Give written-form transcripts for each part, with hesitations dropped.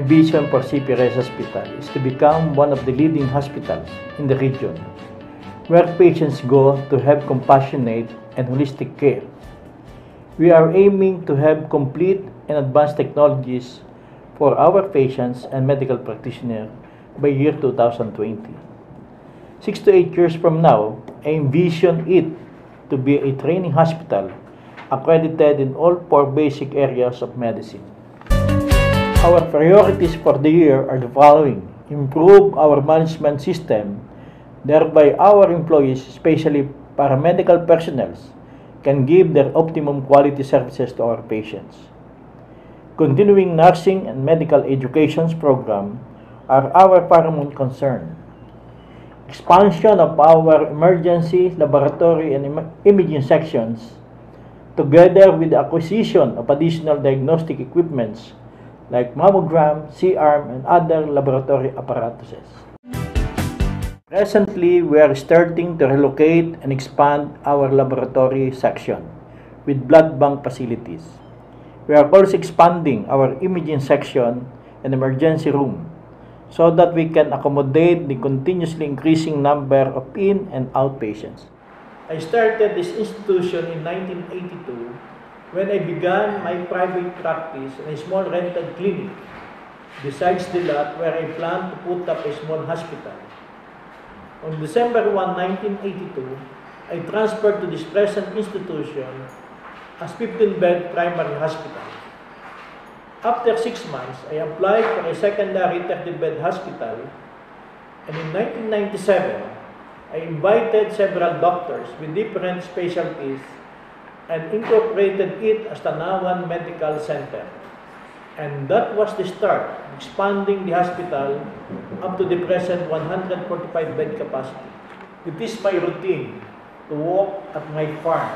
vision for CPRS Hospital is to become one of the leading hospitals in the region, where patients go to have compassionate and holistic care. We are aiming to have complete and advanced technologies for our patients and medical practitioners by year 2020. 6 to 8 years from now, I envision it to be a training hospital accredited in all 4 basic areas of medicine. Our priorities for the year are the following: improve our management system, thereby our employees, especially paramedical personnel, can give their optimum quality services to our patients. Continuing nursing and medical education program are our paramount concern. Expansion of our emergency, laboratory, and imaging sections, together with the acquisition of additional diagnostic equipments like mammogram, C-arm, and other laboratory apparatuses. Presently, we are starting to relocate and expand our laboratory section with blood bank facilities. We are also expanding our imaging section and emergency room so that we can accommodate the continuously increasing number of in- and out patients. I started this institution in 1982 when I began my private practice in a small rented clinic besides the lot where I planned to put up a small hospital. On December 1, 1982, I transferred to this present institution as 15-bed primary hospital. After 6 months, I applied for a secondary 30-bed hospital, and in 1997, I invited several doctors with different specialties and incorporated it as Tanawan Medical Center. And that was the start of expanding the hospital up to the present 145-bed capacity. It is my routine to walk at my farm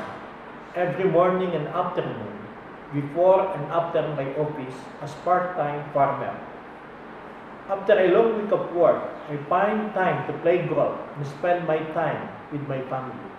every morning and afternoon before and after my office as part-time farmer. After a long week of work, I find time to play golf and spend my time with my family.